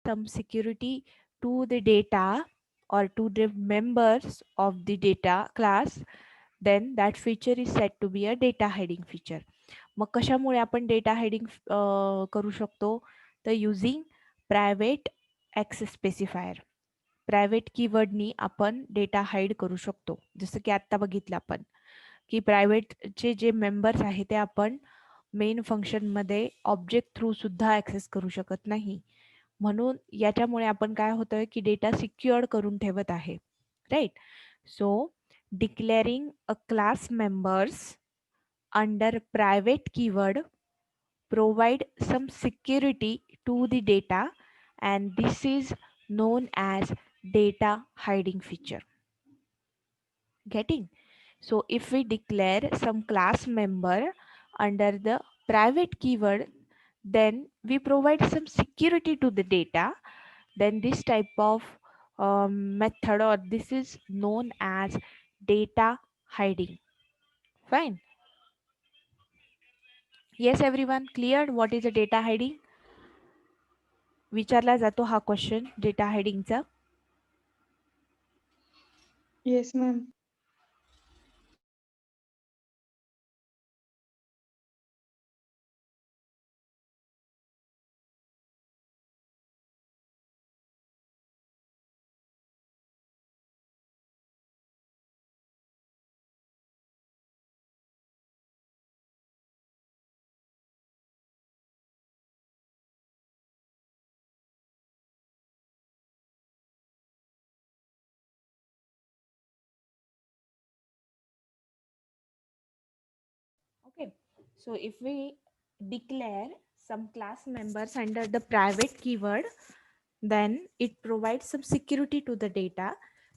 some security to the data or to the members of the data class, then that feature is said to be a data hiding feature. मग कशामुळे आपण data hiding करू शकतो? तर using private access specifier. Private कीवर्डनी आपण data hide करू शकतो. जसं की आत्ता बघितलं आपण की प्रायव्हेटचे जे मेंबर्स आहे ते आपण मेन फंक्शनमध्ये ऑब्जेक्ट थ्रू सुद्धा ॲक्सेस करू शकत नाही. म्हणून याच्यामुळे आपण काय होतंय की डेटा सिक्युअर्ड करून ठेवत आहे. Right? So declaring a class members under private keyword provide some security to the data, and this is known as data hiding feature. Getting? So if we declare some class member under the private keyword, then we provide some security to the data. Then this type of method, or this is known as data hiding. Fine. Yes, everyone, cleared what is a data hiding? विचारला जातो हा question data हायडिंगचा. Yes, ma'am. Okay, so if we declare some class members under the private keyword, then it provides some security to the data,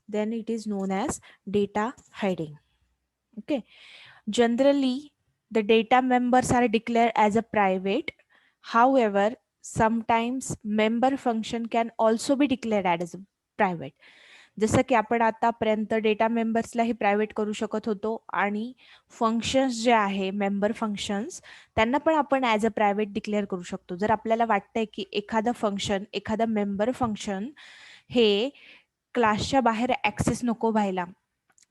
then it is known as data hiding. Okay, generally the data members are declared as a private. However, sometimes member function can also be declared as a private. जसं की आपण आतापर्यंत data मेंबर्सलाही private करू शकत होतो आणि functions जे आहे member functions त्यांना पण आपण ॲज अ प्रायव्हेट डिक्लेअर करू शकतो. जर आपल्याला वाटतंय की एखादं फंक्शन, एखादं मेंबर फंक्शन हे क्लासच्या बाहेर ॲक्सेस नको व्हायला,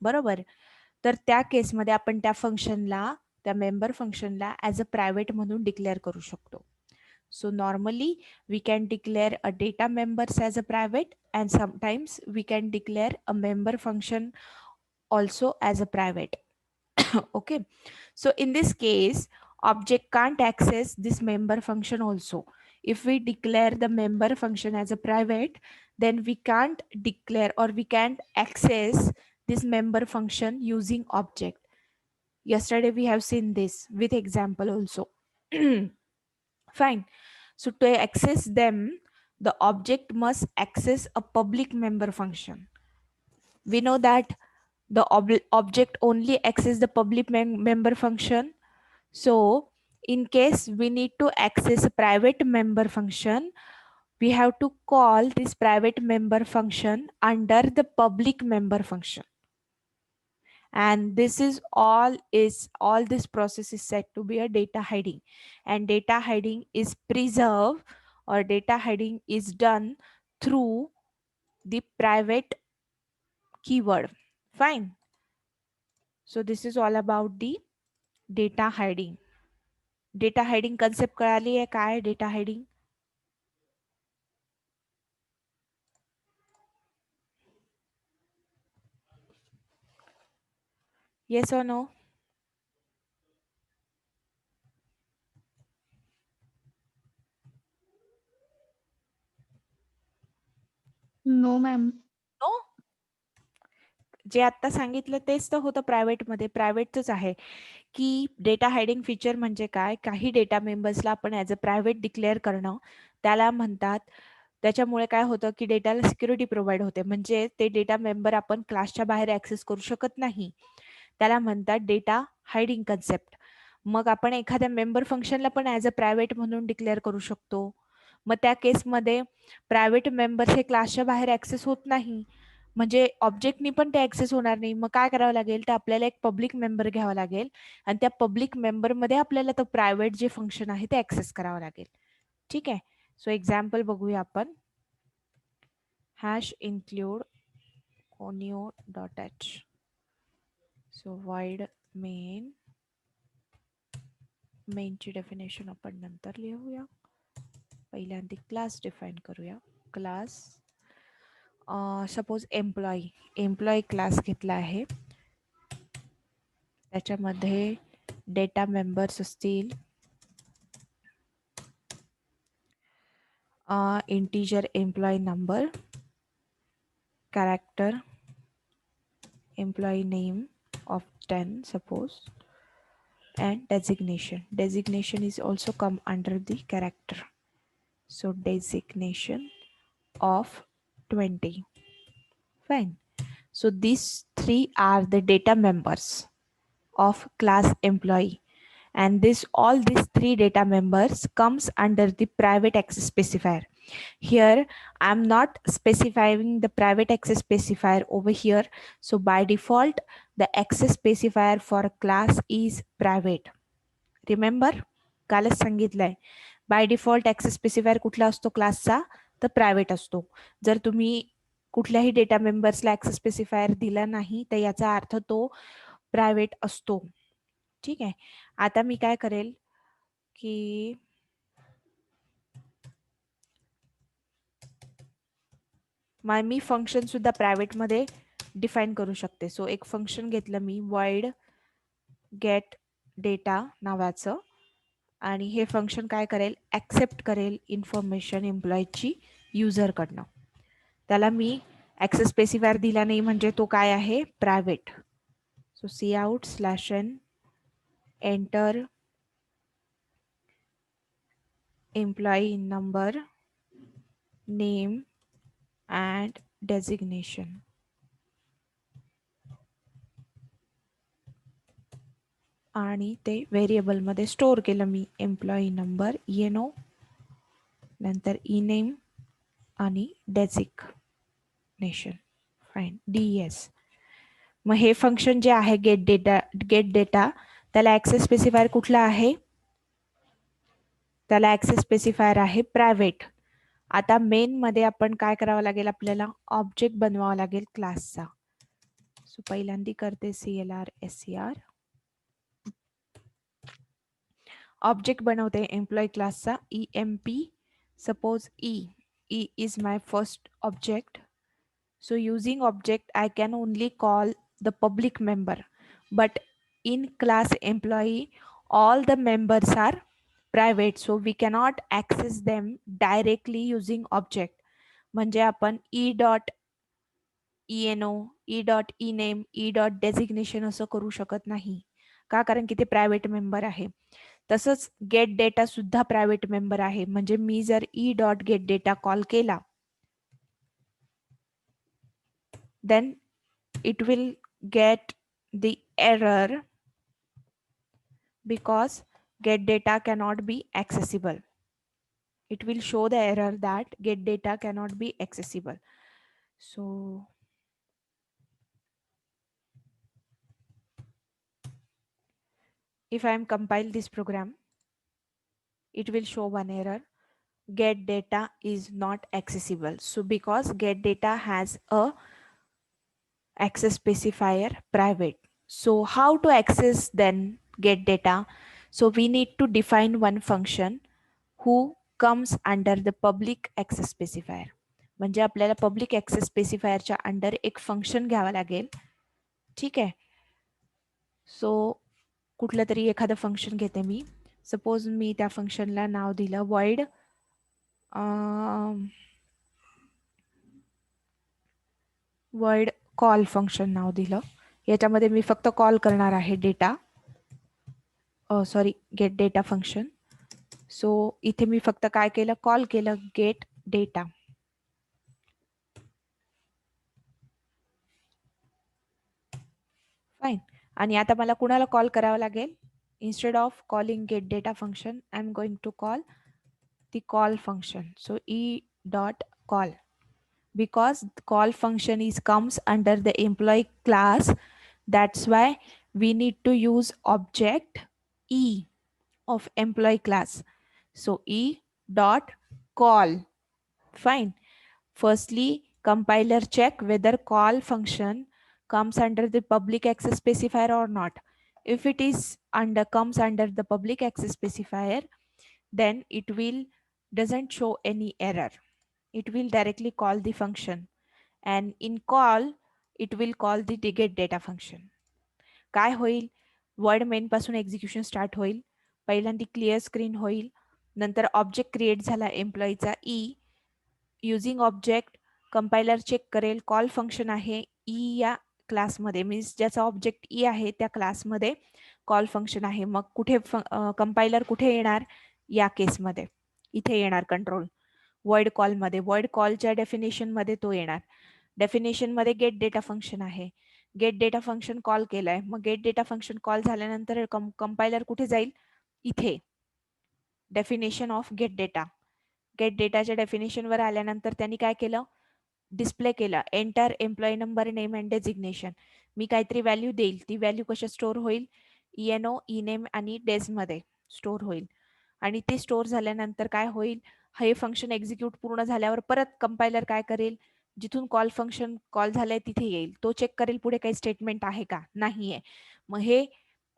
बरोबर? तर त्या केसमध्ये आपण त्या फंक्शनला, त्या मेंबर फंक्शनला ॲज अ प्रायव्हेट म्हणून डिक्लेअर करू शकतो. So normally we can declare a data members as a private, and sometimes we can declare a member function also as a private. Okay, so in this case object can't access this member function also. If we declare the member function as a private, then we can't declare or we can't access this member function using object. Yesterday we have seen this with example also. Fine. So to access them, the object must access a public member function. We know that the object only access the public member function. So in case we need to access a private member function, we have to call this private member function under the public member function. And this is all this process is said to be a data hiding, and data hiding is preserved or data hiding is done through the private keyword. Fine. So this is all about the data hiding. Data hiding concept कळाली आहे काय data hiding? Yes or no? No, ma'am. No. जे आता सांगितलं तेच तर होतं प्रायव्हेटमध्ये, प्रायव्हेटच आहे की डेटा हायडिंग फीचर म्हणजे काय, काही डेटा मेंबर्सला आपण ॲज अ प्रायव्हेट डिक्लेअर करणं त्याला म्हणतात. त्याच्यामुळे काय होतं की डेटाला सिक्युरिटी प्रोव्हाइड होते, म्हणजे ते डेटा मेंबर आपण क्लासच्या बाहेर ॲक्सेस करू शकत नाही. त्याला म्हणतात डेटा हायडिंग कन्सेप्ट. मग आपण एखाद्या मेंबर फंक्शनला पण ॲज अ प्रायव्हेट म्हणून डिक्लेअर करू शकतो. मग त्या केसमध्ये प्रायव्हेट मेंबर्स हे क्लासच्या बाहेर ॲक्सेस होत नाही, म्हणजे ऑब्जेक्टनी पण ते ॲक्सेस होणार नाही. मग काय करावं लागेल, तर आपल्याला एक पब्लिक मेंबर घ्यावा लागेल आणि त्या पब्लिक मेंबरमध्ये आपल्याला तो प्रायव्हेट जे फंक्शन आहे ते ॲक्सेस करावं लागेल. ठीक आहे. सो एक्झाम्पल बघूया आपण. hash include conio.h. So void मेनची डेफिनेशन आपण नंतर लिहूया. पहिल्यांदा क्लास डिफाईन करूया. क्लास सपोज एम्प्लॉई क्लास घेतला आहे. त्याच्यामध्ये डेटा मेंबर्स असतील integer employee number, character, employee name of 10 suppose, and designation. Designation is also come under the character. So designation of 20. Fine. So these three are the data members of class employee, and these three data members comes under the private access specifier. Here I'm not specifying the private access specifier over here. So by default the access specifier for class is private. Remember, कालच सांगितलंय by default access specifier कुठला असतो क्लासचा, तर private असतो. जर तुम्ही कुठल्याही डेटा मेंबर्सला ऍक्सेस स्पेसिफायर दिला नाही तर याचा अर्थ तो प्रायव्हेट असतो. ठीक आहे. आता मी काय करेल की मी फंक्शन सुद्धा प्रायव्हेट मध्ये डिफाईन करू शकते. सो एक फंक्शन घेतलं मी void get data नावाचं, आणि हे फंक्शन काय करेल, ऍक्सेप्ट करेल इन्फॉर्मेशन एम्प्लॉयची युजरकडनं. त्याला मी ऍक्सेस स्पेसिफायर दिला नाही म्हणजे तो काय आहे, private. So cout/n enter employee number, name and designation. आणि ते व्हेरिएबलमध्ये स्टोअर केलं मी. एम्प्लॉई नंबर eno, नंतर ई-नेम आणि डेजिग्नेशन. Fine, DES. मग हे फंक्शन जे आहे गेट डेटा त्याला ऍक्सेस स्पेसिफायर कुठला आहे, त्याला ऍक्सेस स्पेसिफायर आहे प्रायव्हेट. आता मेन मध्ये आपण काय करावं लागेल, आपल्याला ऑब्जेक्ट बनवावा लागेल क्लासचा. सो पहिल्यांदा करते CLR SCR ऑब्जेक्ट बनवते एम्प्लॉय क्लासचा EMP. Suppose E is my first object. So using object I can only call the public member, but in class employee all the members are private, so we cannot access them directly using object. म्हणजे आपण E.eno, E.ename, E.designation असं करू शकत नाही. का, कारण की ते प्रायव्हेट मेंबर आहे. तसंच गेट डेटा सुद्धा प्रायव्हेट मेंबर आहे. म्हणजे मी जर E.getData कॉल केला then it will get the error because get data cannot be accessible. It will show the error that get data cannot be accessible. So if I am compile this program, it will show one error, get data is not accessible. So because get data has a access specifier private. So how to access then get data? So we need to define one function who comes under the public access specifier. म्हणजे आपल्याला public access स्पेसिफायरच्या under एक function घ्यावं लागेल. ठीक आहे. सो कुठलं तरी एखादं फंक्शन घेते मी. सपोज मी त्या फंक्शनला नाव दिलं void कॉल फंक्शन नाव दिलं. याच्यामध्ये मी फक्त कॉल करणार आहे data, sorry get data function. So इथे मी फक्त काय केलं, कॉल केलं गेट डेटा. फाईन. आणि आता मला कुणाला कॉल करावं लागेल, instead of calling get data function I'm going to call the call function. So e.call, because call function is comes under the employee class, that's why we need to use object E of employee class. So e.call. Fine. Firstly Compiler check whether call function comes under the public access specifier or not. If it is comes under the public access specifier, then it will doesn't show any error. It will directly call the function, and in call it will call the get data function. काय होईल, word main पासून execution start होईल. पहिल्यांदा clear screen होईल, नंतर object create झाला एम्प्लॉईचा ई. Using object compiler check करेल call function आहे ई या क्लासमध्ये, मीन्स ज्याचा ऑब्जेक्ट ई आहे त्या क्लासमध्ये कॉल फंक्शन आहे. मग कुठे कंपायलर कुठे येणार, या केसमध्ये इथे येणार कंट्रोल वर्ड कॉलमध्ये. वर्ड कॉलच्या डेफिनेशनमध्ये तो येणार. डेफिनेशनमध्ये गेट डेटा फंक्शन आहे. गेट डेटा फंक्शन कॉल केलाय, मग गेट डेटा फंक्शन कॉल झाल्यानंतर कंपायलर कुठे जाईल, इथे definition of get data. Get डेटाच्या डेफिनेशनवर आल्यानंतर त्यांनी काय केलं, डिस्प्ले केलं enter employee number name and designation. मी काहीतरी व्हॅल्यू देईल, ती व्हॅल्यू कशा स्टोअर होईल, ENO ई नेम आणि डेजमध्ये स्टोअर होईल. आणि ते स्टोअर झाल्यानंतर काय होईल, हे फंक्शन एक्झिक्यूट पूर्ण झाल्यावर परत कंपायलर काय करेल, जिथून कॉल फंक्शन कॉल झालंय तिथे येईल. तो चेक करेल पुढे काही स्टेटमेंट आहे का, नाहीये. मग हे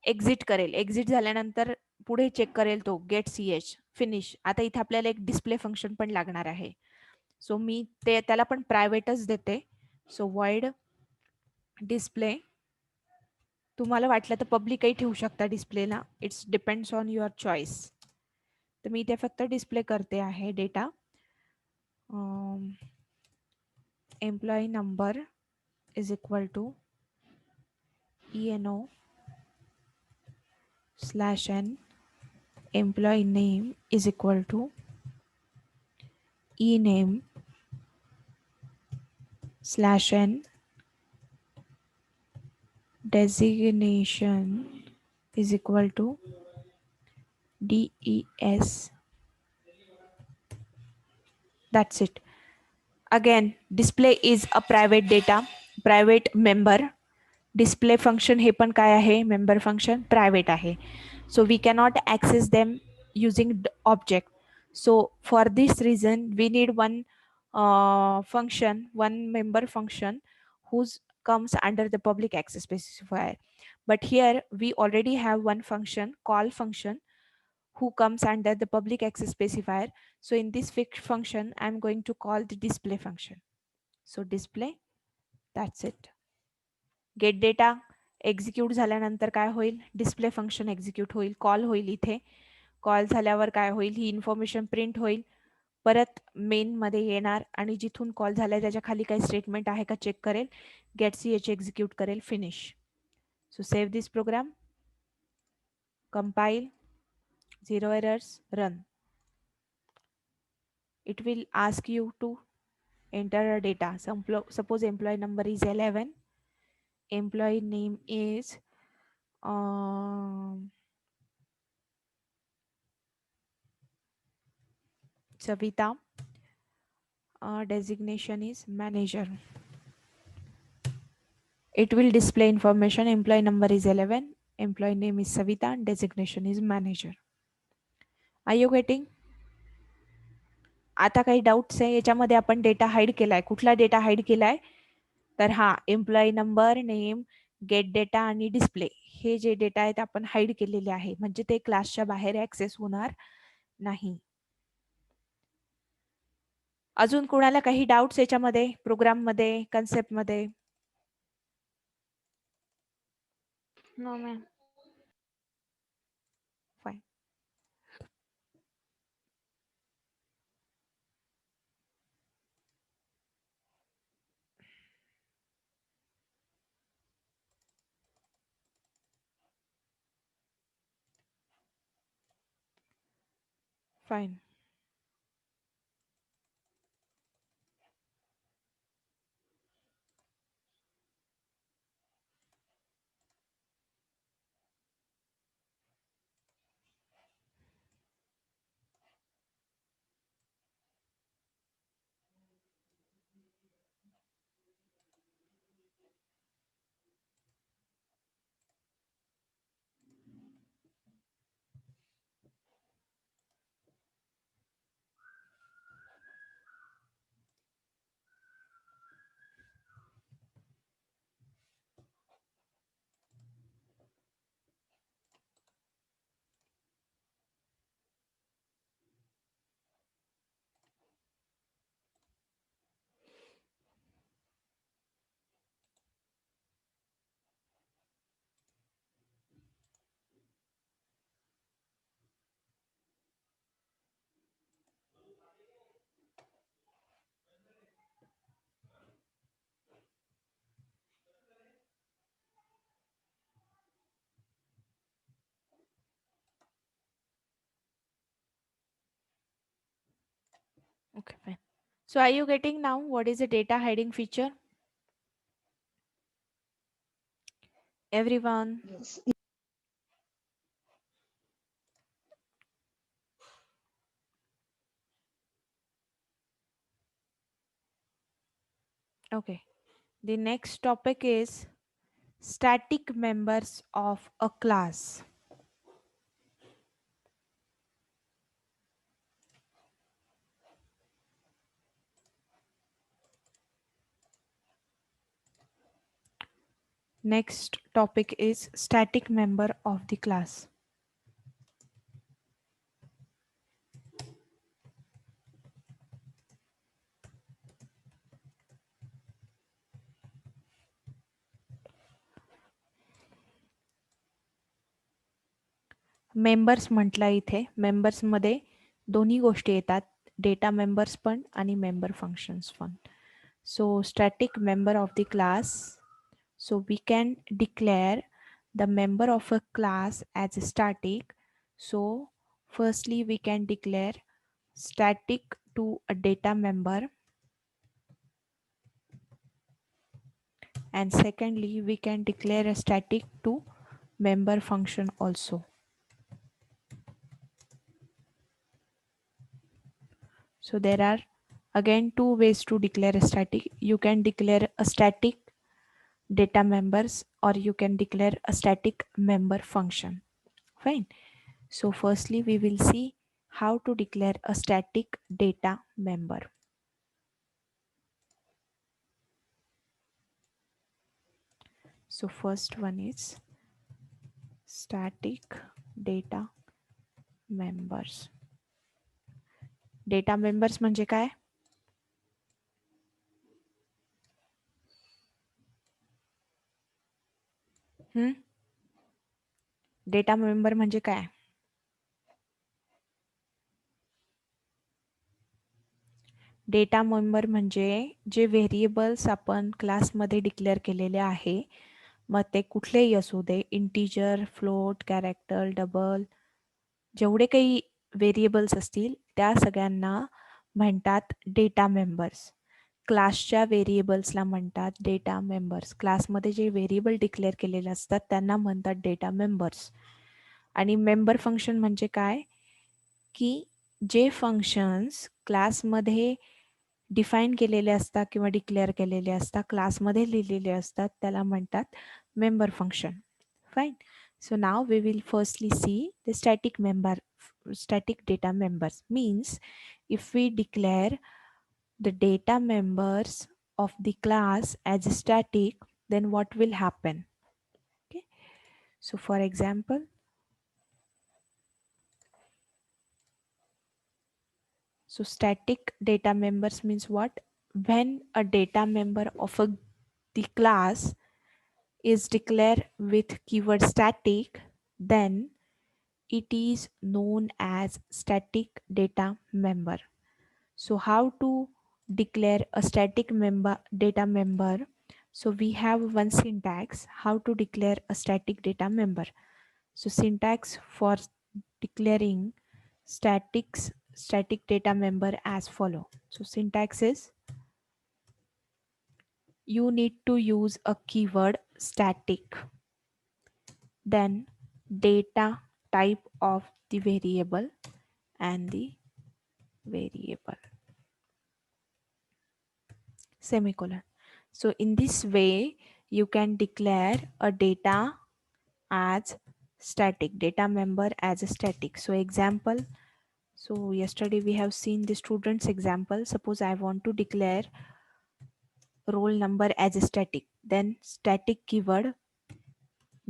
एक्झिट करेल. एक्झिट झाल्यानंतर पुढे चेक करेल तो गेट CH फिनिश. आता इथे आपल्याला एक डिस्प्ले फंक्शन पण लागणार आहे. सो मी ते त्याला पण प्रायव्हेटच देते. सो वॉइड डिस्प्ले, तुम्हाला वाटलं तर पब्लिकही ठेवू शकता डिस्प्लेला, it's depends on your choice. तर मी इथे फक्त डिस्प्ले करते आहे data. Employee number is equal to ENO /n. Employee name is equal to ENAME /n. designation is equal to DES. That's it. Again, display is a private data, private member. Display function हे पण काय आहे, member function private आहे. So we cannot access them using object. So for this reason we need one function, one member function whose comes under the public access specifier. But here we already have one function, call function, who comes under the public access specifier. So in this function I'm going to call the display function. So display, that's it. Gate data execute झाल्यानंतर काय होईल, display function execute होईल, call होईल. इथे call झाल्यावर काय होईल, ही information print होईल, परत मेन मध्ये येणार आणि जिथून कॉल झालाय त्याच्या खाली काही स्टेटमेंट आहे का चेक करेल, गेट CH एक्झिक्यूट करेल, finish. So save this program, compile, 0 errors, run. It will ask you to enter a data. Suppose employee number is 11, employee name is Savita, designation is manager. It will display information, employee number is 11, employee name is Savita, and designation is manager. Are you getting? आता काही doubts आहे, याच्यामध्ये आपण data hide केलाय. कुठला data hide केलाय, तर हा employee number, name, gate data आणि डिस्प्ले, हे जे डेटा आहेत आपण हाईड केलेले आहे, म्हणजे ते क्लासच्या बाहेर ऍक्सेस होणार नाही. अजून कोणाला काही डाऊट्स याच्यामध्ये, प्रोग्राम मध्ये, कन्सेप्ट मध्ये? No, ma'am. Fine. Fine. Okay, fine. So are you getting now what is a data hiding feature? Everyone. Yes. Okay. The next topic is static members of a class. Next topic is static member of the class. Members म्हटलं इथे मेंबर्समध्ये दोन्ही गोष्टी येतात data members पण आणि member functions पण so static member of the class so we can declare the member of a class as static. So firstly we can declare static to a data member, and secondly we can declare a static to member function also. So there are again two ways to declare a static. You can declare a static data members or you can declare a static member function. Fine. So firstly we will see how to declare a static data member. So first one is static data members. Data members म्हणजे काय? Data member म्हणजे काय? Data member म्हणजे जे variables आपण क्लासमध्ये declare केलेले आहे मग ते कुठलेही असू दे इंटीजर फ्लोट कॅरेक्टर डबल जेवढे काही व्हेरिएबल्स असतील त्या सगळ्यांना म्हणतात डेटा मेंबर्स. क्लासच्या व्हेरिएबल्सला म्हणतात डेटा मेंबर्स. क्लासमध्ये जे व्हेरिएबल डिक्लेअर केलेले असतात त्यांना म्हणतात डेटा मेंबर्स. आणि मेंबर फंक्शन म्हणजे काय की जे फंक्शन्स क्लासमध्ये डिफाईन केलेले असतात किंवा डिक्लेअर केलेले असतात क्लासमध्ये लिहिलेले असतात त्याला म्हणतात member function. Fine. So now we will firstly see the static data members means if we declare the data members of the class as static then what will happen. Okay, so for example, so static data members means what? When a data member of the class is declared with keyword static, then it is known as static data member. So how to declare a static member data member? So we have one syntax how to declare a static data member. So syntax for declaring static data member as follow. So syntax is you need to use a keyword static, then data type of the variable and the variable semicolon. So in this way you can declare a data as static data member as a static. So example, so yesterday we have seen the students example. Suppose I want to declare roll number as a static, then static keyword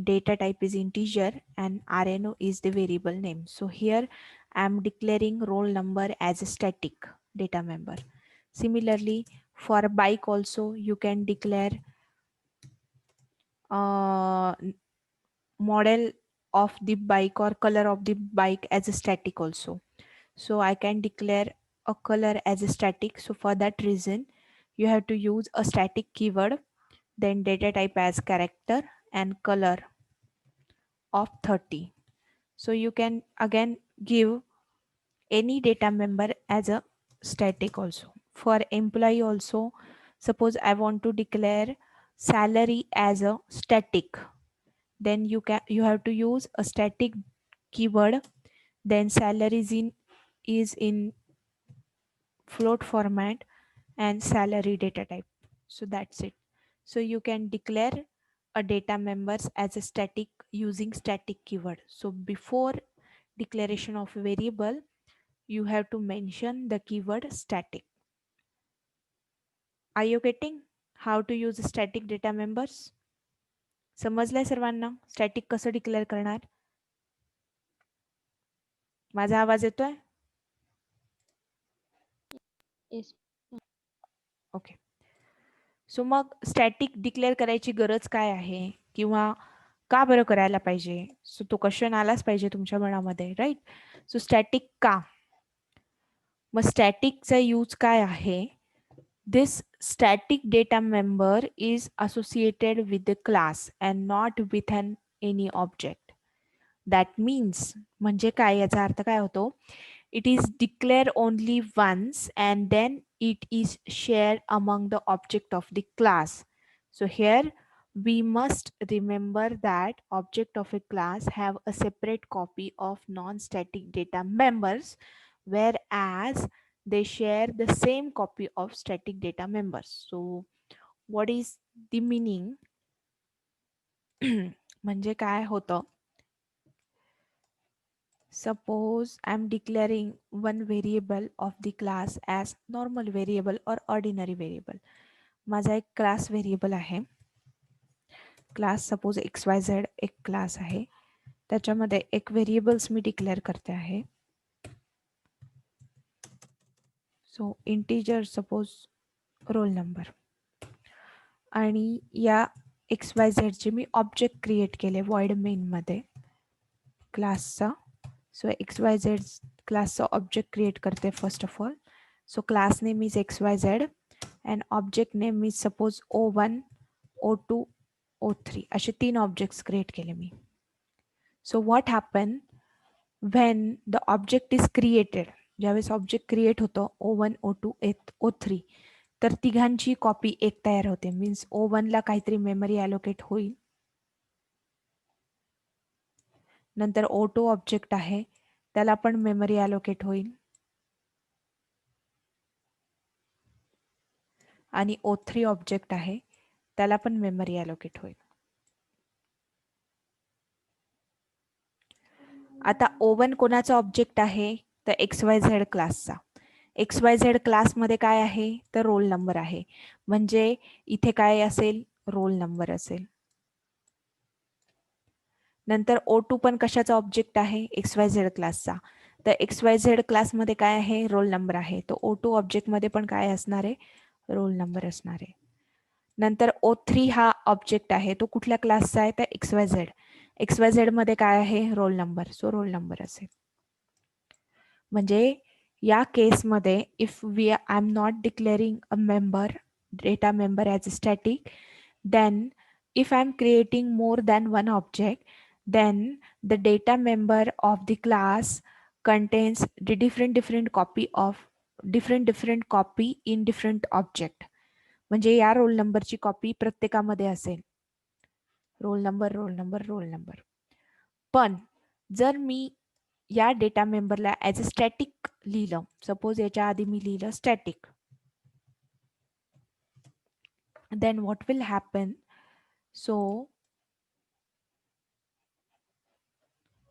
data type is integer and RNO is the variable name. So here I am declaring roll number as a static data member. Similarly for a bike also you can declare model of the bike or color of the bike as a static also. So I can declare a color as a static. So for that reason you have to use a static keyword, then data type as character and color of 30. So you can again give any data member as a static also. For employee also, suppose I want to declare salary as a static, then you have to use a static keyword, then salary is in float format and salary data type. So that's it. So you can declare a data members as a static using static keyword. So before declaration of variable, you have to mention the keyword static. Are you getting how to use static data members? समजलंय सर्वांना static कसं declare करणार? माझा आवाज येतोय? Yes. Okay. सो मग static declare करायची गरज काय आहे किंवा का बरं करायला पाहिजे? सो तो क्वेश्चन आलाच पाहिजे तुमच्या मनामध्ये, राईट? सो स्टॅटिक का? मग स्टॅटिकचा यूज काय आहे? This static data member is associated with the class and not with an any object. That means म्हणजे काय, याचा अर्थ काय होतो? It is declared only once and then it is shared among the object of the class. So here we must remember that object of a class have a separate copy of non-static data members, whereas they share the same copy of static data members. So what is the meaning? म्हणजे काय होतं? Suppose I'm declaring one variable of the class as normal variable or ordinary variable. माझा एक class variable आहे. Class suppose XYZ एक class आहे. त्याच्यामध्ये एक व्हेरिएबल्स मी डिक्लेअर करते आहे. सो इंटिजर सपोज रोल नंबर, आणि या XYZ चे मी ऑब्जेक्ट क्रिएट केले व्हॉइड मेन मध्ये क्लासचा. सो XYZ क्लासचा ऑब्जेक्ट क्रिएट करते first of all. So class name is XYZ and object name is suppose O1, O2, O3. असे 3 ऑब्जेक्ट्स क्रिएट केले मी. So what happen when the object is created? ज्यावेळेस object create होतो O1, O2, O3, तर तिघांची copy एक तयार होते. Means O1 ला काहीतरी मेमरी अलोकेट होईल. नंतर O2 ऑब्जेक्ट आहे त्याला पण मेमरी अलोकेट होईल. आणि O3 ऑब्जेक्ट आहे त्याला पण मेमरी अलोकेट होईल. आता O1 कोणाचा ऑब्जेक्ट आहे? तर XYZ क्लासचा. XYZ क्लासमध्ये काय आहे? तर रोल नंबर आहे. म्हणजे इथे काय असेल? रोल नंबर असेल. नंतर O2 पण कशाचा ऑब्जेक्ट आहे? XYZ क्लासचा. तर XYZ क्लासमध्ये काय आहे? रोल नंबर आहे. तो O2 ऑब्जेक्टमध्ये पण काय असणार आहे? रोल नंबर असणार आहे. नंतर O3 हा ऑब्जेक्ट आहे तो कुठल्या क्लासचा आहे? तर XYZ. XYZ मध्ये काय आहे? Roll number. So roll number असेल. म्हणजे या केसमध्ये if I am not declaring a member data member as a static, then if I'm creating more than one object, then the data member of the class contains the different copy of different copy in different object. म्हणजे या role नंबरची copy प्रत्येकामध्ये असेल. Roll number roll number roll number. पण जर मी या data मेंबरला ॲज अ स्टॅटिक लिहिलं, सपोज याच्या आधी मी लिहिलं static, then what will happen? So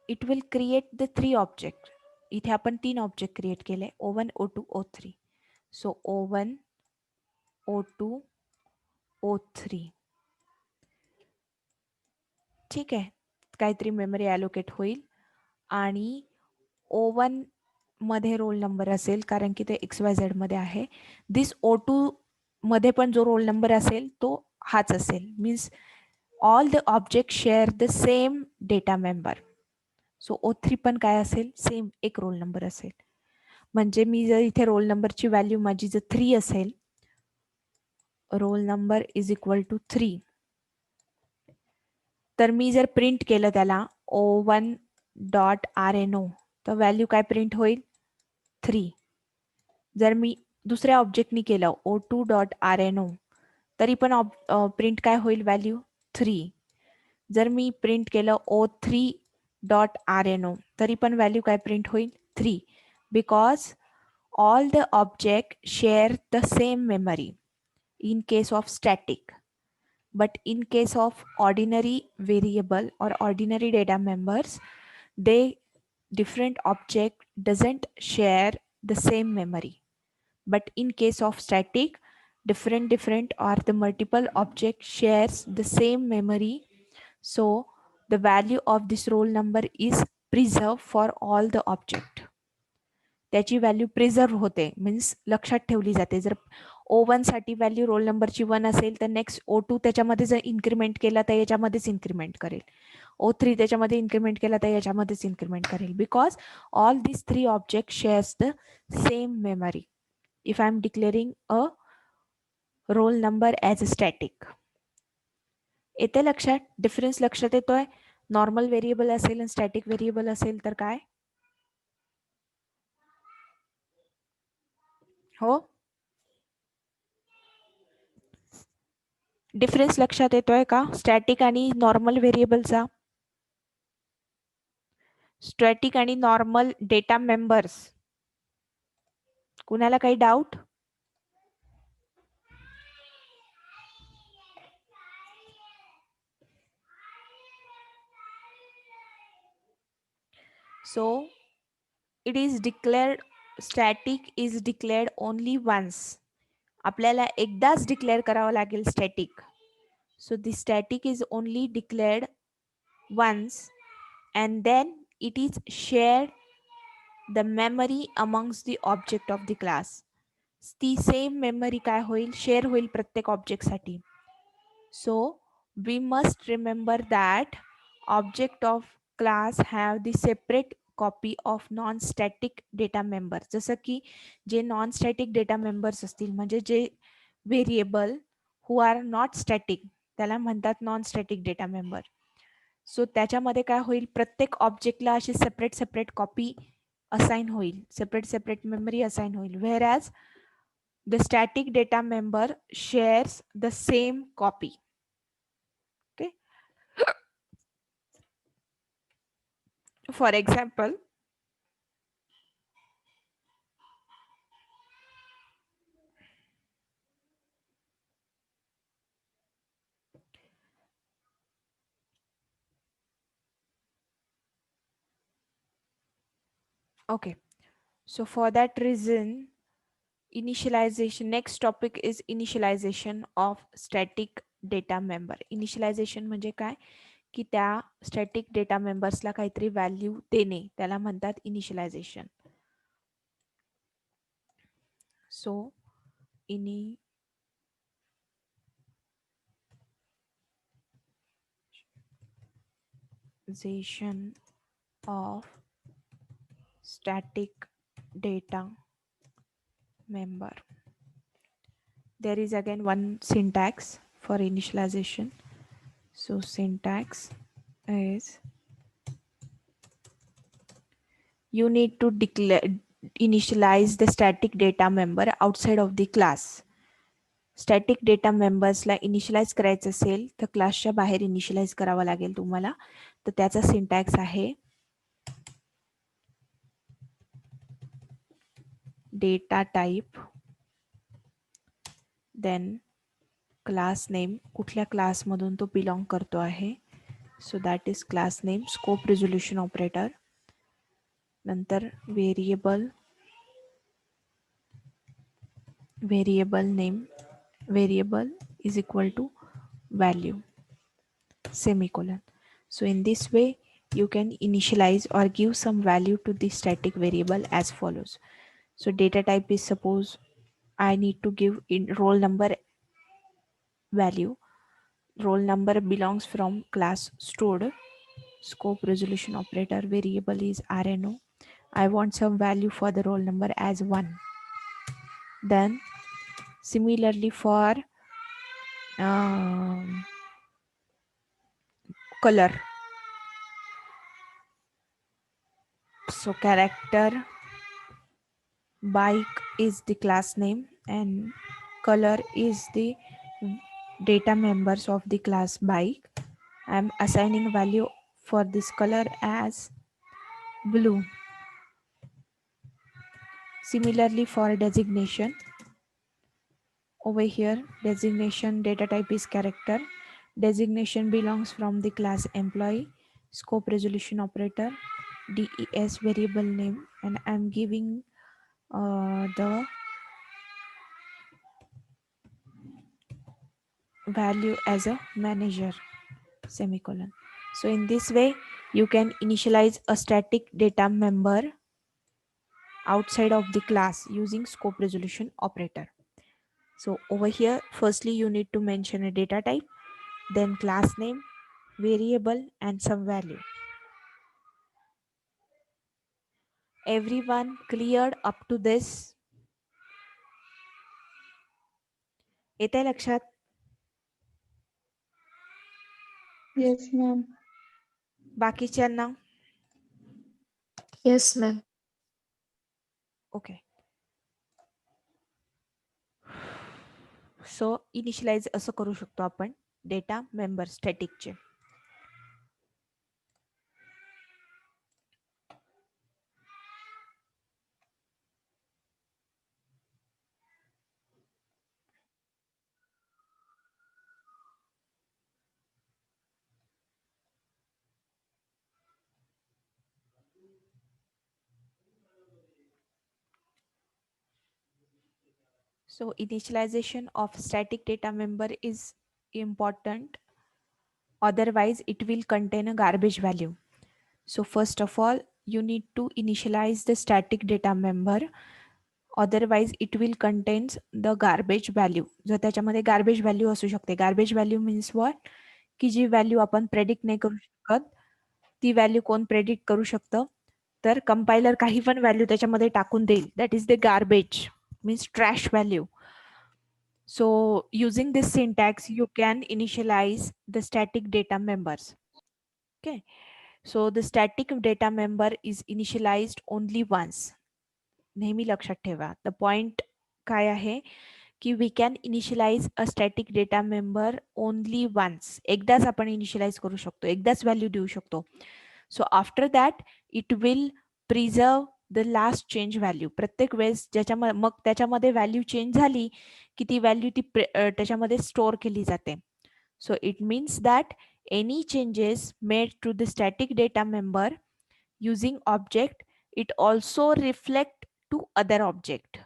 it will create the 3 object. इथे आपण 3 ऑब्जेक्ट क्रिएट केले O1, O2, O3. सो O1, O2, O3. ठीक आहे, काहीतरी मेमरी अलोकेट होईल आणि O1 मध्ये रोल नंबर असेल कारण की ते XYZ मध्ये आहे. दिस O2 मध्ये पण जो रोल नंबर असेल तो हाच असेल. Means all the object share the same data member. So O3 पण काय असेल? सेम एक रोल नंबर असेल. म्हणजे मी जर इथे रोल नंबरची व्हॅल्यू माझी जर 3 असेल, roll number is equal to 3, तर मी जर प्रिंट केलं त्याला O1.RNO, तर व्हॅल्यू काय प्रिंट होईल? 3. जर मी दुसऱ्या ऑब्जेक्टनी केलं o2.rno तरी पण प्रिंट काय होईल व्हॅल्यू 3. जर मी प्रिंट केलं o3.rno तरी पण व्हॅल्यू काय प्रिंट होईल 3 because all the object share the same memory in case of static, but in case of ordinary variable or ordinary data members, they different object doesn't share the same memory. But in case of static, different or the multiple object shares the same memory. So the value of this roll number is preserved for all the object. त्याची value preserve होते means लक्षात ठेवली जाते. जर O1 साठी value role नंबरची 1 असेल तर नेक्स्ट O2 त्याच्यामध्ये जर इन्क्रीमेंट केला तर याच्यामध्येच इन्क्रीमेंट करेल. O3 त्याच्यामध्ये इन्क्रीमेंट केला तर याच्यामध्येच इन्क्रीमेंट करेल because all this 3 object shares the same memory if I am declaring a roll number as a static. येते लक्षात? डिफरन्स लक्षात येतोय? नॉर्मल व्हेरिएबल असेल आणि स्टॅटिक व्हेरिएबल असेल तर काय? हो, डिफरन्स लक्षात येतोय का स्टॅटिक आणि नॉर्मल व्हेरिएबलचा? स्टॅटिक आणि नॉर्मल डेटा मेंबर्स. कुणाला काही doubt? So it is declared static is declared only once. आपल्याला एकदाच डिक्लेअर करावं लागेल static. So the static is only declared once and then it is shared the memory amongst the object of the class. ती same memory काय होईल share होईल प्रत्येक object साठी. So we must remember that object of class have the separate copy of non static data member. जसं की जे non static data members असतील म्हणजे जे variable who are not static त्याला म्हणतात non static data member. So त्याच्यामध्ये काय होईल प्रत्येक ऑब्जेक्टला अशी सेपरेट कॉपी असाइन होईल, सेपरेट मेमरी असाइन होईल. Where as the static data member shares the same copy. Okay, for example, okay, so for that reason initialization, next topic is initialization of static data member. Initialization म्हणजे काय की त्या static data मेंबर्सला काहीतरी value देणे त्याला म्हणतात initialization. So initialization of static data member. There is again one syntax for initialization. So syntax is you need to initialize the static data member outside of the class. Static data मेंबर्सला initialize करायचं असेल तर क्लासच्या बाहेर initialise करावं लागेल तुम्हाला. तर त्याचा सिंटॅक्स आहे data type then class name, कुठल्या क्लासमधून तो बिलॉंग करतो आहे. So that is class name, scope resolution operator, नंतर variable name, variable is equal to value, semicolon. So in this way you can initialize or give some value to the static variable as follows. So data type is, suppose I need to give in roll number value. Roll number belongs from class stored. Scope resolution operator variable is RNO. I want some value for the roll number as 1. Then similarly for color, so character bike is the class name, and color is the data members of the class bike. I'm assigning value for this color as blue. Similarly for designation, over here designation data type is character. Designation belongs from the class employee. Scope resolution operator, des variable name, and I'm giving the value as a manager, semicolon. So in this way you can initialize a static data member outside of the class using scope resolution operator. So over here, firstly you need to mention a data type, then class name, variable, and some value. Everyone cleared up to this? येते लक्षात? Yes, ma'am. बाकीच्यांना? Yes, ma'am. Okay. सो initialise असं करू शकतो आपण data member स्टॅटिकचे. So initialization of static data member is important. Otherwise, it will contain a garbage value. So first of all, you need to initialize the static data member. Otherwise, it will contains the garbage value. जर त्याच्यामध्ये garbage value असू शकते. Garbage value means what? की जी value आपण predict नाही करू शकत, ती व्हॅल्यू कोण प्रेडिक्ट करू शकतं? तर कंपायलर काही पण व्हॅल्यू त्याच्यामध्ये टाकून देईल. That is the garbage, means trash value. So using this syntax, you can initialize the static data members. Okay. So the static data member is initialized only once. नेहमी लक्षात ठेवा. The point काय आहे की we can initialize a static data member only once. एकदाच आपण initialise करू शकतो, एकदाच व्हॅल्यू देऊ शकतो. So after that it will preserve the last change value. प्रत्येक वेळेस ज्याच्यामध्ये मग त्याच्यामध्ये व्हॅल्यू चेंज झाली की ती व्हॅल्यू ती त्याच्यामध्ये स्टोअर केली जाते. So it means that any changes made to the static data member using object, it also reflect to other object.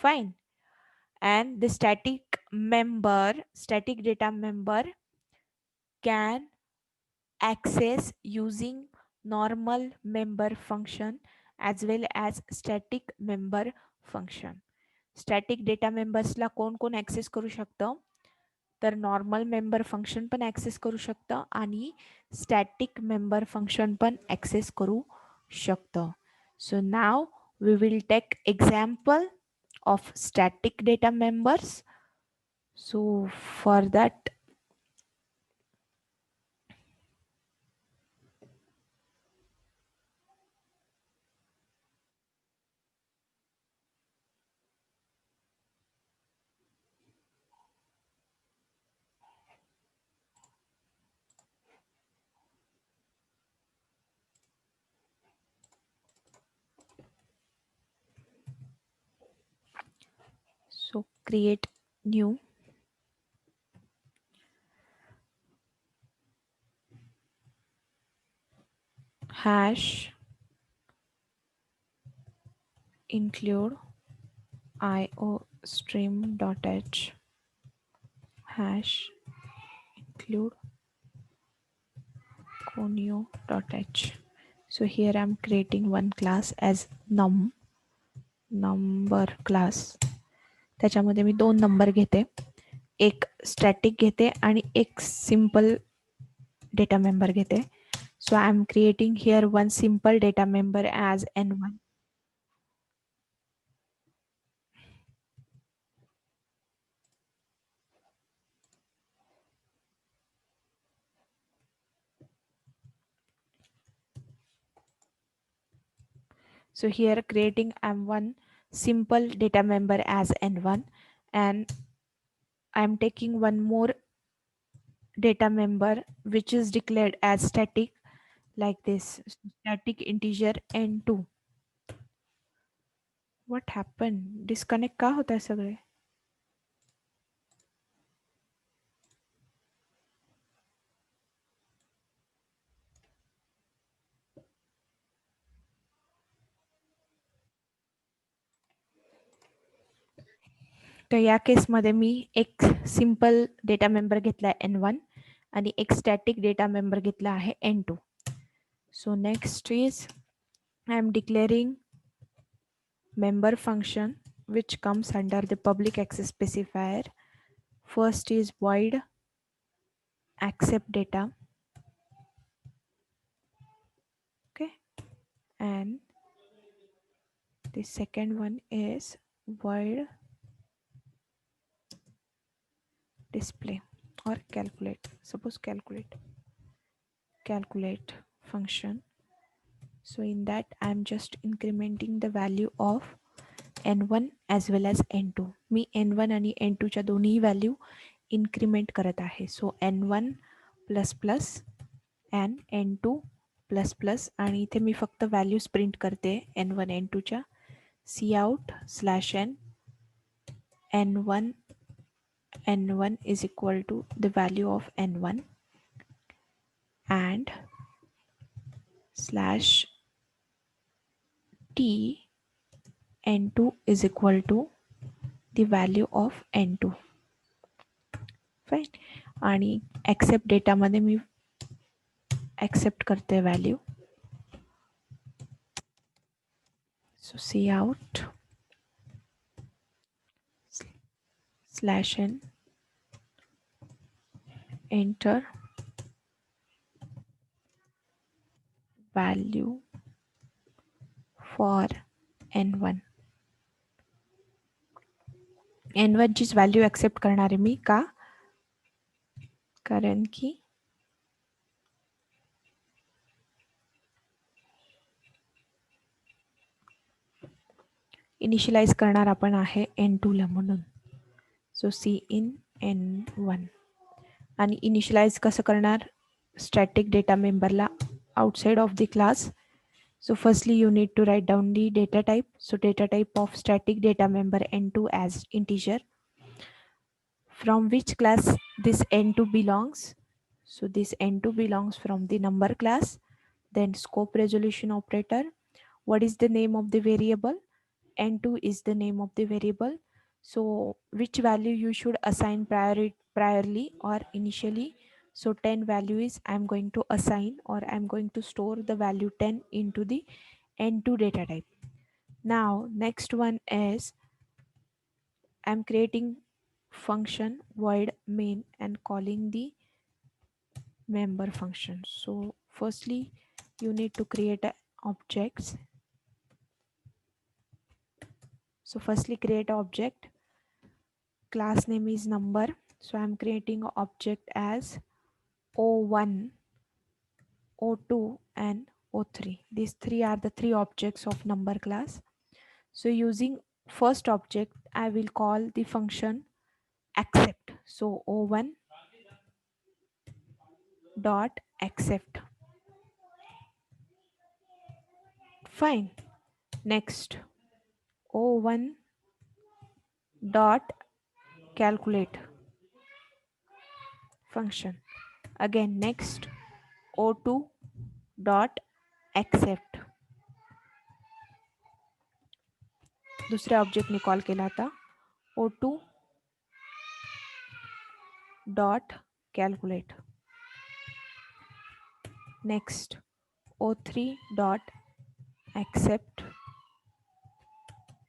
Fine. And the static data member can access using normal member function as well as static member function. Static data मेंबर्सला कोण कोण access करू शकतं? तर normal member function पण access करू शकतं आणि स्टॅटिक मेंबर फंक्शन पण ऍक्सेस करू शकतं. So now we will take example of static data members. So for that, so create new hash include iostream.h hash include conio.h. So here I'm creating one class as number class. त्याच्यामध्ये मी दोन number घेते, एक static घेते आणि एक simple data member घेते. So I'm creating here one simple data member as n1. So here creating M1 simple data member as N1, and I'm taking one more data member which is declared as static like this. So static integer N2. What happened? Disconnect का होता है सगळे? तर या केसमध्ये मी एक simple data member घेतला आहे N1 आणि एक स्टॅटिक डेटा मेंबर घेतला आहे N2. So next is I am declaring member function which comes under the public access specifier. First is void accept data. Okay, and the second one is void display or calculate. Suppose calculate function. So in that I'm just incrementing the value of N1 as well as N2. Me N1 आणि N2 च्या दोन्ही value increment करत आहे. सो N1 plus plus and N2 plus plus आणि इथे मी फक्त values print करते N1 N2 च्या. cout /n N1 is equal to the value of N1 and /t N2 is equal to the value of N2. Fine. आणि accept data मध्ये मी accept करते value. So cout /n enter value for N1. N1 चीच value accept करणार आहे मी. का? कारण की initialise करणार आपण आहे N2 ला म्हणून. सो in N1 आणि इनिशियलाइज कसं करणार स्टॅटिक डेटा मेंबरला outside of the class. So firstly you need to write down the data type. So data type of static data member N2 as integer. From which class this N2 belongs? So this N2 belongs from the number class. Then scope resolution operator. What is the name of the variable? N2 is the name of the variable. So which value you should assign priorly or initially? So 10 value is I'm going to assign or I'm going to store the value 10 into the N2 data type. Now next one is I'm creating function void main and calling the member function. So firstly you need to create a objects. So firstly create an object. Class name is number. So I'm creating an object as O1, O2 and O3. These three are the three objects of number class. So using first object, I will call the function accept. So O1 dot accept. Fine. Next, O1 dot calculate function. Again, next, O2 dot accept. दुसऱ्या ऑब्जेक्टने call केला था O2 dot calculate. Next, O3 dot accept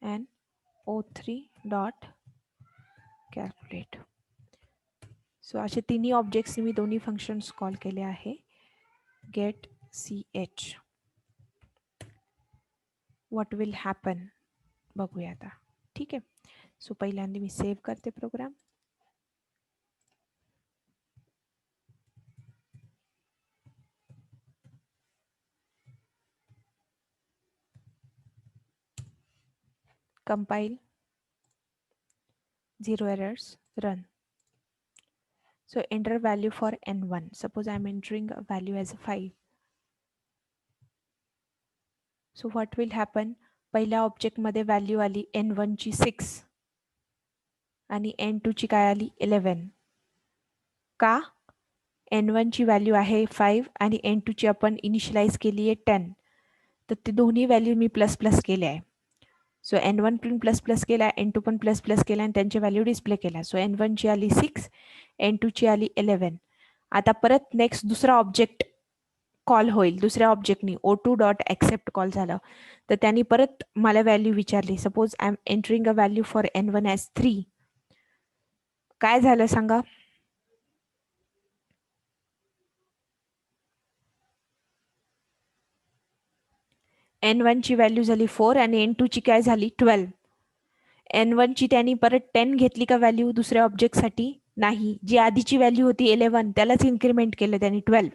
and O3 dot calculate. सो असे तिन्ही objects मी दोन्ही functions call केले आहे. Get ch. What will happen बघूया आता. ठीक आहे. सो पहिल्यांदा मी सेव्ह करते program. compile, 0 errors, run. So enter value for n1. Suppose I'm entering a value as 5. So what will happen? पहिल्या ऑब्जेक्टमध्ये व्हॅल्यू आली n1 ची 6 आणि n2 ची काय आली 11. का? n1 ची व्हॅल्यू आहे 5 आणि n2 ची आपण इनिशियलाइज केली आहे 10. तर ते दोन्ही व्हॅल्यू मी प्लस प्लस केले आहे. सो n1 पण प्लस प्लस केला, n2 पण प्लस प्लस केला आणि त्यांचे व्हॅल्यू डिस्प्ले केला. सो n1 ची आली 6, n2 ची आली 11. आता परत नेक्स्ट दुसरा ऑब्जेक्ट कॉल होईल, दुसऱ्या ऑब्जेक्टनी o2 डॉट ॲक्सेप्ट कॉल झालं तर त्यांनी परत मला व्हॅल्यू विचारली. Suppose I am entering a value for n1 as 3. काय झालं सांगा? n1 ची व्हॅल्यू झाली 4 आणि n2 ची काय झाली 12. n1 ची त्यांनी परत 10 घेतली का व्हॅल्यू दुसऱ्या ऑब्जेक्टसाठी? नाही. जी आधीची व्हॅल्यू होती 11 त्यालाच इन्क्रीमेंट केलं त्यांनी 12.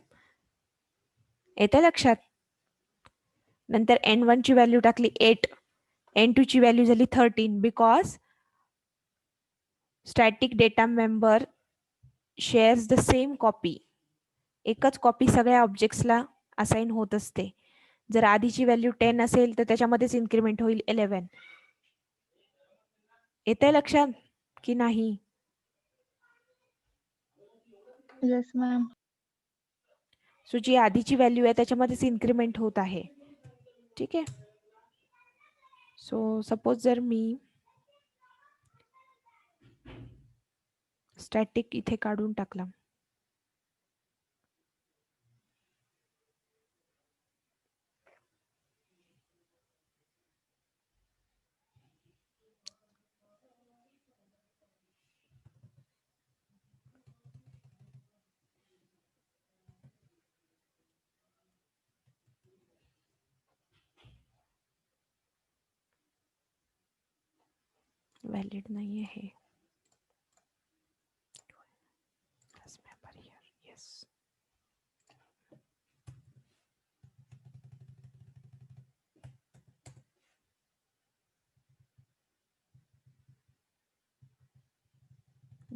येतं लक्षात? नंतर n1 ची व्हॅल्यू टाकली 8, n2 ची व्हॅल्यू झाली 13 because static data member shares the same copy. एकच कॉपी सगळ्या ऑब्जेक्ट्सला असाइन होत असते. जर आधीची व्हॅल्यू 10 असेल तर त्याच्यामध्येच इन्क्रीमेंट होईल 11. येतंय लक्षात की नाही? Yes, ma'am. सो जी आधीची व्हॅल्यू आहे त्याच्यामध्येच इन्क्रीमेंट होत आहे. ठीक आहे. सो सपोज जर मी स्टॅटिक इथे काढून टाकला, व्हॅलिड नाही आहे. येस.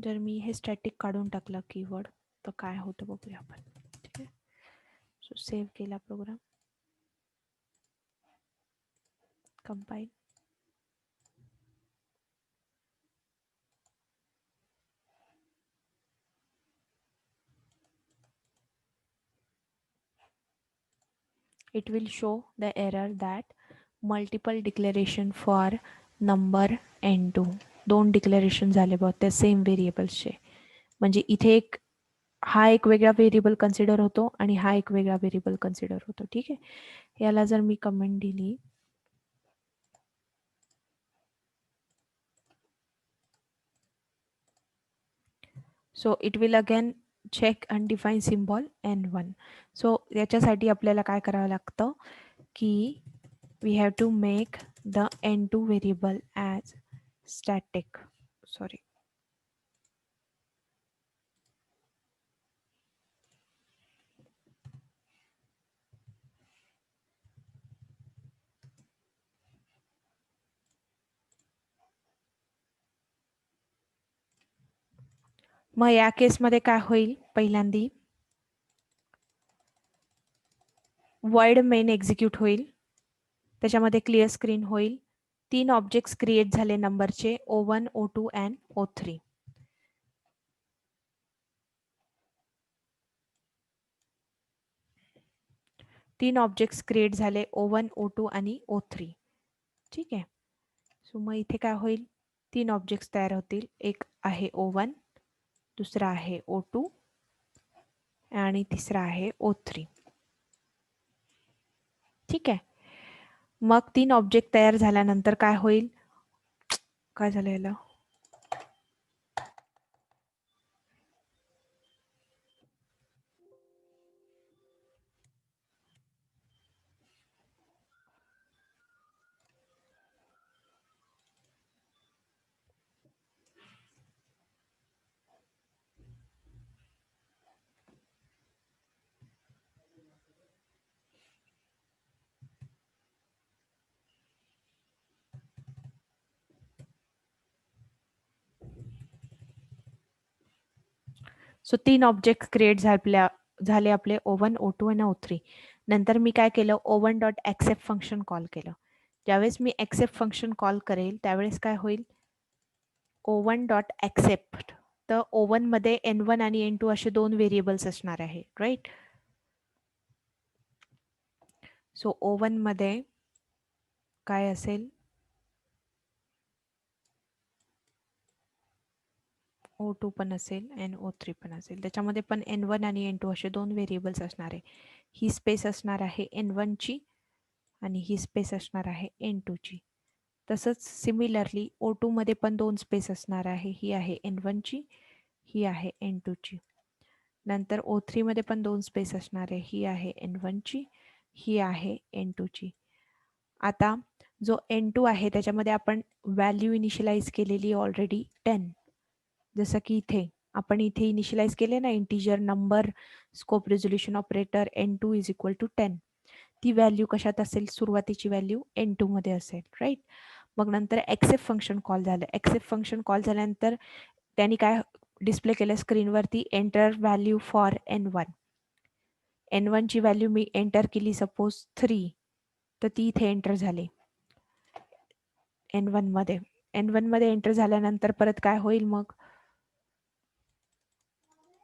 जर मी हे स्टॅटिक काढून टाकला कीवर्ड तर काय होतं बघूया आपण. ठीक आहे. सो सेव्ह केला program, compile, it will show the error that multiple declaration for number n2. 2 declaration झाले बघ त्या सेम व्हेरिएबल्सचे. म्हणजे इथे हा एक वेगळा व्हेरिएबल कन्सिडर होतो आणि हा एक वेगळा व्हेरिएबल कन्सिडर होतो. ठीक आहे. याला जर मी कमेंट दिली, so it will again check and define symbol n1. So याच्यासाठी आपल्याला काय करावं लागतं की we have to make the n2 variable as static. Sorry. मग या केसमध्ये काय होईल? पहिल्यांदी void main एक्झिक्यूट होईल, त्याच्यामध्ये क्लिअर स्क्रीन होईल. 3 ऑब्जेक्ट्स क्रिएट झाले नंबरचे o1, o2 and o3. 3 objects create झाले o1, o2 आणि o3. ठीक आहे. सो मग इथे काय होईल? 3 ऑब्जेक्ट्स तयार होतील. एक आहे o1, दुसरा आहे o2 आणि तिसरा आहे o3. ठीक आहे. मग 3 ऑब्जेक्ट तयार झाल्यानंतर काय होईल? काय झालं याला? सो 3 ऑब्जेक्ट क्रिएट झाले आपले O1, O2 आणि O3. नंतर मी काय केलं, O1 dot accept function call केलं. ज्यावेळेस मी ॲक्सेप्ट फंक्शन कॉल करेल त्यावेळेस काय होईल, O1 डॉट ॲक्सेप्ट. तर O1 मध्ये N1 आणि N2 असे 2 व्हेरिएबल्स असणार आहे, राईट. सो O1 मध्ये काय असेल, O2 पण असेल आणि O3 पण असेल. त्याच्यामध्ये पण N1 आणि N2 असे 2 व्हेरिएबल्स असणार आहे. ही स्पेस असणार आहे N1 ची आणि ही स्पेस असणार आहे N2 ची. तसंच सिमिलरली O2 मध्ये पण 2 स्पेस असणार आहे. ही आहे N1 ची, ही आहे N2 ची. नंतर O3 मध्ये पण 2 स्पेस असणार आहे. ही आहे N1 ची, ही आहे N2 ची. आता जो N2 आहे त्याच्यामध्ये आपण व्हॅल्यू इनिशियलाइज केलेली ऑलरेडी 10. जसं की इथे इनिशियलाइज केले ना, integer number scope resolution operator N2 is equal to 10. ती व्हॅल्यू कशात असेल, सुरुवातीची व्हॅल्यू N2 मध्ये असेल, राईट. मग नंतर एक्सेप्ट फंक्शन कॉल झालं. एक्सेप्ट फंक्शन कॉल झाल्यानंतर त्यांनी काय डिस्प्ले केलं स्क्रीनवरती, enter value for N1. N1 ची व्हॅल्यू मी एंटर केली सपोज 3, तर ती इथे एंटर झाली N1 मध्ये. N1 मध्ये एंटर झाल्यानंतर परत काय होईल, मग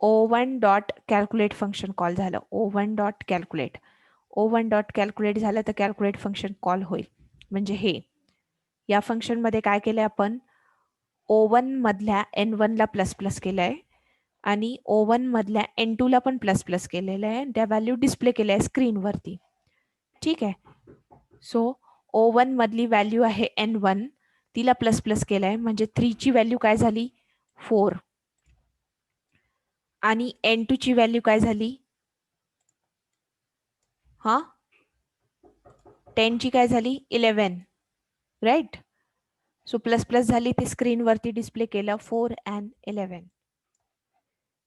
O1 dot calculate function call झालं. O1 dot calculate. O1 dot calculate झालं तर कॅल्क्युलेट फंक्शन कॉल होईल. म्हणजे हे या फंक्शनमध्ये काय केलंय आपण, O1 मधल्या N1 ला प्लस प्लस केलंय आणि O1 मधल्या N2 ला पण प्लस प्लस केलेलं आहे. त्या व्हॅल्यू डिस्प्ले केल्या आहे स्क्रीनवरती. ठीक आहे. सो O1 मधली व्हॅल्यू आहे N1, तिला प्लस प्लस केलंय म्हणजे 3 ची व्हॅल्यू काय झाली, 4. आणि N2 ची व्हॅल्यू काय झाली, 10 ची काय झाली, 11, राईट. सो प्लस प्लस झाली, ते स्क्रीनवरती डिस्प्ले केलं 4 and 11.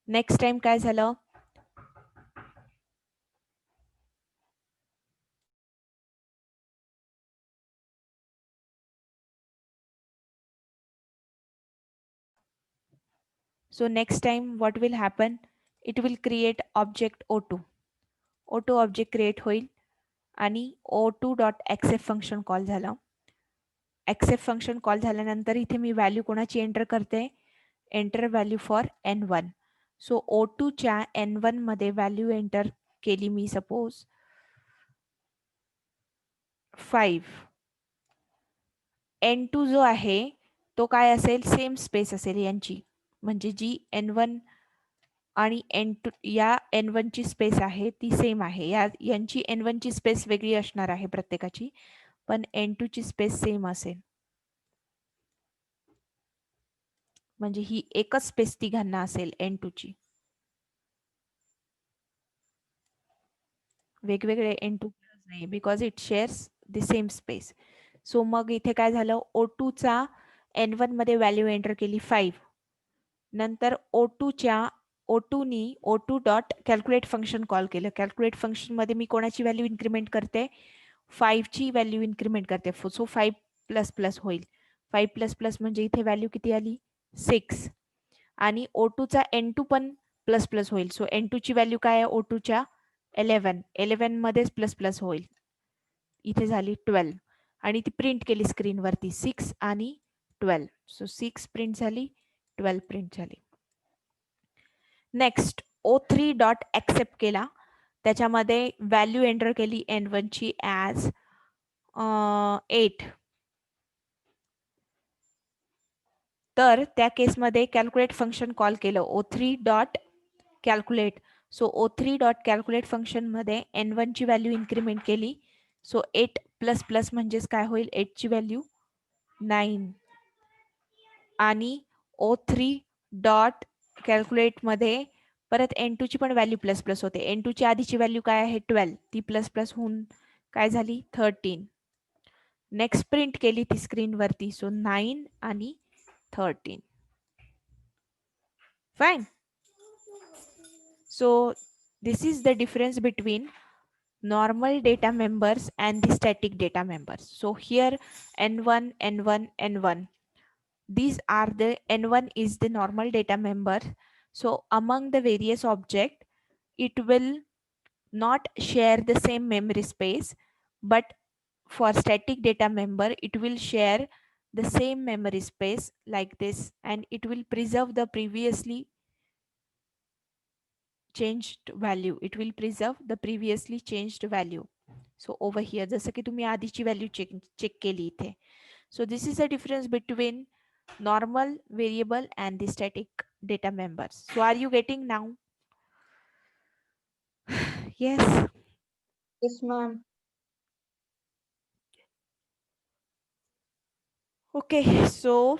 नेक्स्ट टाइम काय झालं, so next time what will happen, it will create object O2. O2 object create होईल आणि O2 dot accept function call झालं. ॲक्सेप्ट फंक्शन कॉल झाल्यानंतर इथे मी व्हॅल्यू कोणाची एंटर करते, enter value for N1. So O2 च्या N1 मध्ये value enter केली मी सपोज 5. N2 जो आहे तो काय असेल, सेम स्पेस असेल यांची, म्हणजे जी N1 आणि N2 या N1 ची स्पेस आहे ती सेम आहे. यांची N1 ची स्पेस वेगळी असणार आहे प्रत्येकाची, पण N2 ची स्पेस सेम असेल. म्हणजे ही एकच स्पेस तिघांना असेल N2 ची. वेगवेगळे N2 नाही, because it shares the same space. So मग इथे काय झालं, O2 चा N1 मध्ये व्हॅल्यू एंटर केली 5. नंतर O2 dot calculate function call केलं. कॅल्क्युलेट फंक्शन मध्ये मी कोणाची व्हॅल्यू इन्क्रीमेंट करते, 5 ची व्हॅल्यू इन्क्रीमेंट करते. सो 5 प्लस प्लस होईल. 5 प्लस प्लस म्हणजे इथे व्हॅल्यू किती आली, 6. आणि O2 चा N2 पण प्लस प्लस होईल. सो N2 ची व्हॅल्यू काय आहे, O2 च्या 11. 11 मध्येच प्लस प्लस होईल, इथे झाली 12. आणि ती प्रिंट केली स्क्रीनवरती 6 आणि 12. सो 6 प्रिंट झाली, 12 प्रिंट झाली. नेक्स्ट O3 डॉट ॲक्सेप्ट केला, त्याच्यामध्ये व्हॅल्यू एंटर केली N1 ची ॲज 8. तर त्या केसमध्ये कॅल्क्युलेट फंक्शन कॉल केलं O3 डॉट कॅल्क्युलेट. सो O3 डॉट कॅल्क्युलेट फंक्शनमध्ये N1 ची व्हॅल्यू इन्क्रीमेंट केली. सो 8 प्लस प्लस म्हणजेच काय होईल, 8 ची व्हॅल्यू 9. आणि O3 डॉट कॅल्क्युलेटमध्ये परत N2 ची पण व्हॅल्यू प्लस प्लस होते. N2 ची आधीची व्हॅल्यू काय आहे, 12. ती प्लस प्लस होऊन काय झाली, 13. नेक्स्ट प्रिंट केली ती स्क्रीनवरती. सो 9 आणि 13. Fine. So this is the difference between normal data members and the static data members. So here N1, N1, N1. These are the N1 is the normal data member. So among the various object, it will not share the same memory space, but for static data member, it will share the same memory space like this, and it will preserve the previously changed value. It will preserve the previously changed value. So over here, जसं की तुम्ही आधीची value check केली इथे. So this is the difference between normal variable and the static data members. So are you getting now? Yes. Yes, ma'am. Okay. So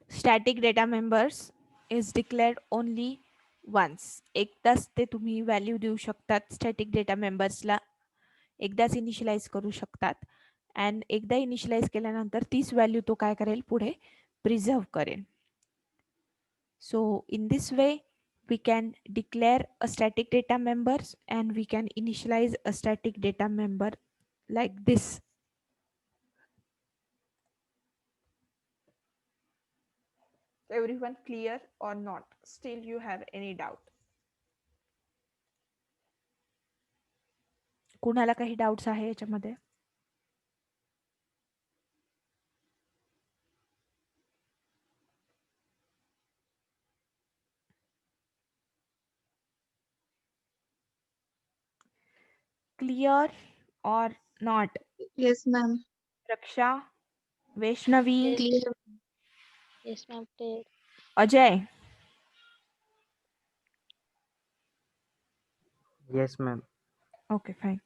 static data members is declared only once. एकदाच ते तुम्ही value देऊ शकतात static data मेंबर्सला. एकदाच initialise करू शकतात. And एकदा initialise केल्यानंतर तीच व्हॅल्यू तो काय करेल पुढे प्रिझर्व करेल. So in this way we can declare a static data members and we can initialize a static data member like this. Everyone clear or not? Still you have any doubt? कुणाला काही doubts आहे याच्यामध्ये? Clear or not? Yes, ma'am. Raksha, Vaishnavi, Yes, Clear. yes, ma'am. Clear. Ajay. Yes, ma'am. Okay, fine.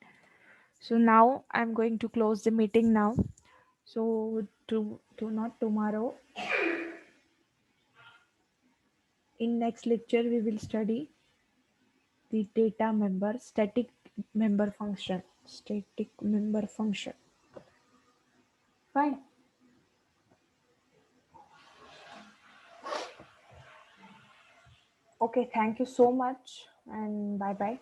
So now I'm going to close the meeting now. So to not tomorrow. In next lecture we will study the data member static member function. Static member function. Fine. Okay, thank you so much and bye bye.